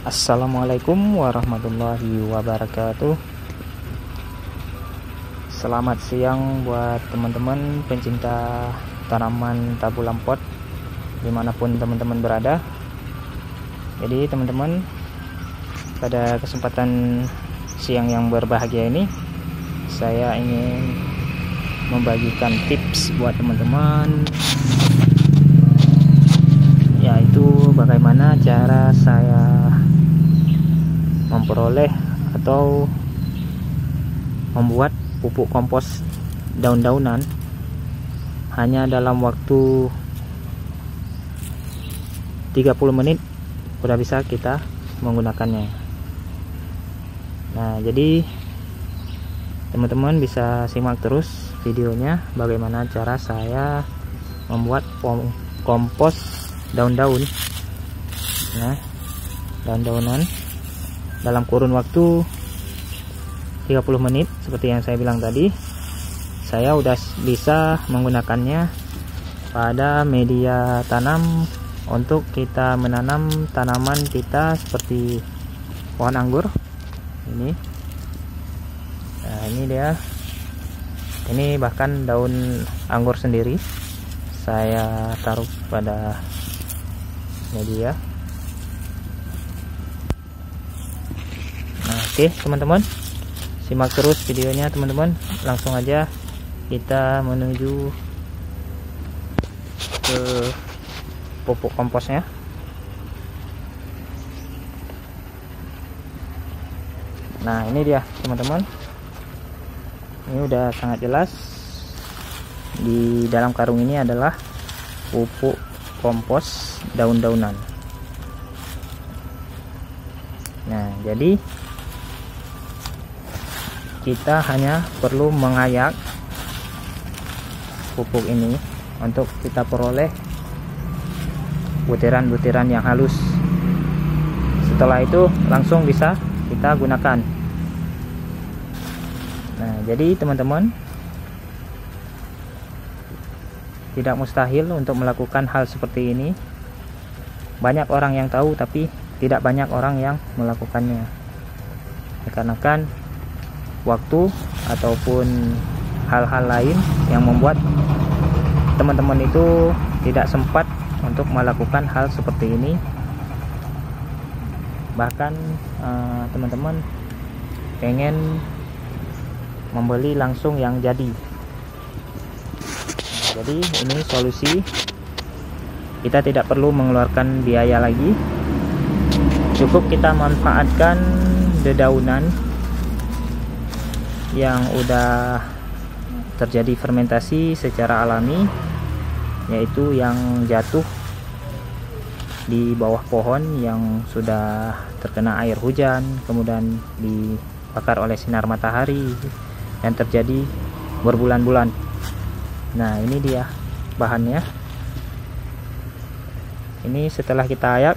Assalamualaikum warahmatullahi wabarakatuh. Selamat siang buat teman-teman pencinta tanaman tabulam pot dimanapun teman-teman berada. Jadi teman-teman, pada kesempatan siang yang berbahagia ini saya ingin membagikan tips buat teman-teman, yaitu bagaimana cara saya memperoleh atau membuat pupuk kompos daun-daunan hanya dalam waktu 30 menit sudah bisa kita menggunakannya. Nah, jadi teman-teman bisa simak terus videonya bagaimana cara saya membuat kompos daun-daun. Nah, daun-daunan dalam kurun waktu 30 menit seperti yang saya bilang tadi, saya udah bisa menggunakannya pada media tanam untuk kita menanam tanaman kita seperti pohon anggur ini. Nah, ini dia, ini bahkan daun anggur sendiri saya taruh pada media. Nah, oke teman-teman, simak terus videonya teman-teman. Langsung aja kita menuju ke pupuk komposnya. Nah, ini dia teman-teman, ini udah sangat jelas di dalam karung ini adalah pupuk kompos daun-daunan. Nah, jadi kita hanya perlu mengayak pupuk ini untuk kita peroleh butiran-butiran yang halus. Setelah itu langsung bisa kita gunakan. Nah, jadi teman-teman, tidak mustahil untuk melakukan hal seperti ini. Banyak orang yang tahu tapi tidak banyak orang yang melakukannya, dikarenakan waktu ataupun hal-hal lain yang membuat teman-teman itu tidak sempat untuk melakukan hal seperti ini. Bahkan teman-teman pengen membeli langsung yang jadi. Jadi ini solusi, kita tidak perlu mengeluarkan biaya lagi, cukup kita manfaatkan dedaunan yang udah terjadi fermentasi secara alami, yaitu yang jatuh di bawah pohon yang sudah terkena air hujan, kemudian dibakar oleh sinar matahari dan terjadi berbulan-bulan. Nah, ini dia bahannya. Ini setelah kita ayak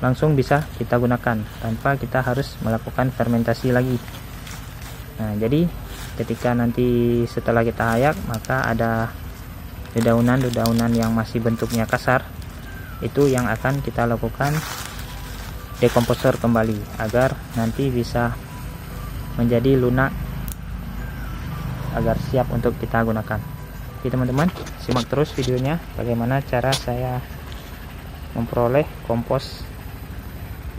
langsung bisa kita gunakan tanpa kita harus melakukan fermentasi lagi. Nah, jadi ketika nanti setelah kita ayak, maka ada dedaunan-dedaunan yang masih bentuknya kasar, itu yang akan kita lakukan dekomposer kembali agar nanti bisa menjadi lunak, agar siap untuk kita gunakan. Oke teman-teman, simak terus videonya bagaimana cara saya memperoleh kompos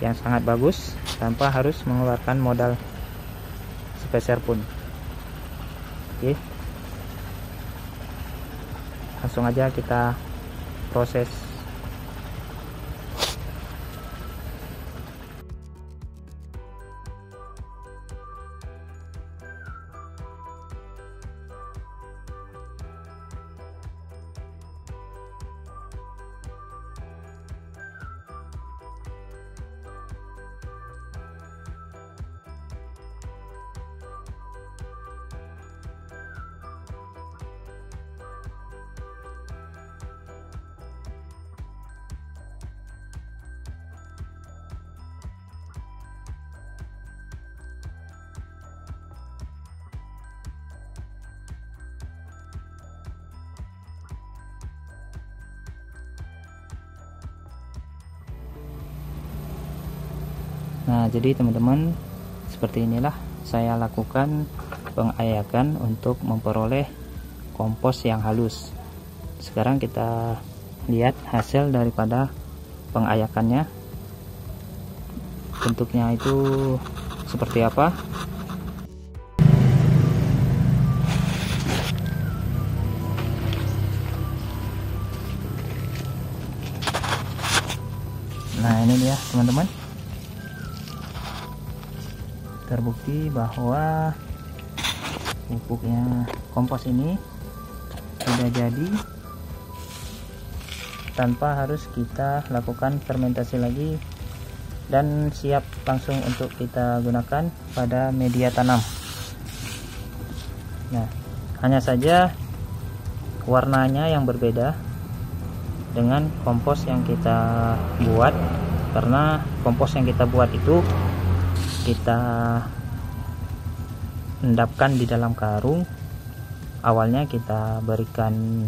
yang sangat bagus tanpa harus mengeluarkan modal sepeser pun. Oke, langsung aja kita proses. Nah, jadi teman-teman, seperti inilah saya lakukan pengayakan untuk memperoleh kompos yang halus. Sekarang kita lihat hasil daripada pengayakannya. Bentuknya itu seperti apa. Nah, ini dia teman-teman, terbukti bahwa pupuknya kompos ini sudah jadi tanpa harus kita lakukan fermentasi lagi, dan siap langsung untuk kita gunakan pada media tanam. Nah, hanya saja warnanya yang berbeda dengan kompos yang kita buat, karena kompos yang kita buat itu kita endapkan di dalam karung. Awalnya kita berikan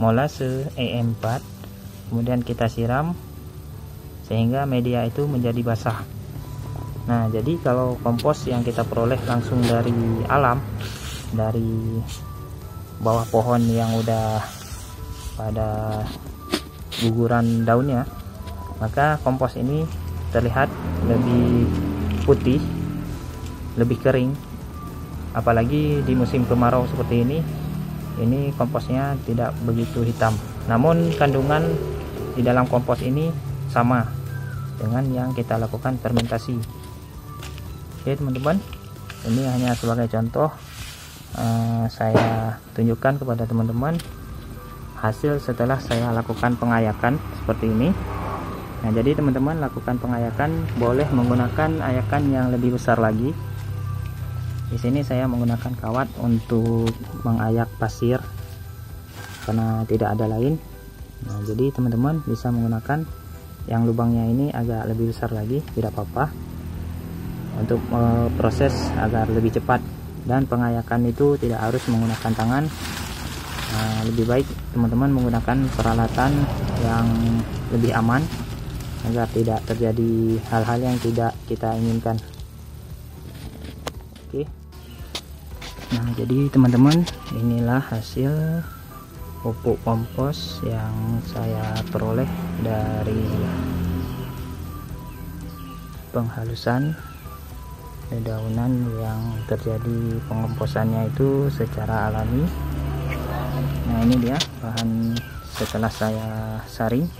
molase E4, kemudian kita siram sehingga media itu menjadi basah. Nah, jadi kalau kompos yang kita peroleh langsung dari alam, dari bawah pohon yang udah pada guguran daunnya, maka kompos ini terlihat lebih putih, lebih kering. Apalagi di musim kemarau seperti ini komposnya tidak begitu hitam. Namun kandungan di dalam kompos ini sama dengan yang kita lakukan fermentasi. Oke teman-teman, ini hanya sebagai contoh, saya tunjukkan kepada teman-teman hasil setelah saya lakukan pengayakan seperti ini. Nah, jadi teman-teman lakukan pengayakan, boleh menggunakan ayakan yang lebih besar lagi. Di sini saya menggunakan kawat untuk mengayak pasir karena tidak ada lain. Nah, jadi teman-teman bisa menggunakan yang lubangnya ini agak lebih besar lagi, tidak apa-apa, untuk proses agar lebih cepat. Dan pengayakan itu tidak harus menggunakan tangan. Lebih baik teman-teman menggunakan peralatan yang lebih aman agar tidak terjadi hal-hal yang tidak kita inginkan. Oke. Nah, jadi teman-teman, inilah hasil pupuk kompos yang saya peroleh dari penghalusan dedaunan yang terjadi pengomposannya itu secara alami. Nah, ini dia bahan setelah saya saring,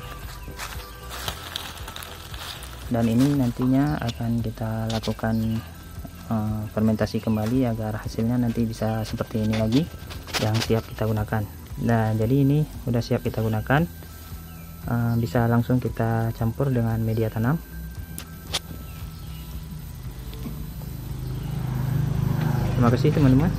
dan ini nantinya akan kita lakukan fermentasi kembali agar hasilnya nanti bisa seperti ini lagi yang siap kita gunakan. Nah, jadi ini udah siap kita gunakan, bisa langsung kita campur dengan media tanam. Terima kasih teman-teman.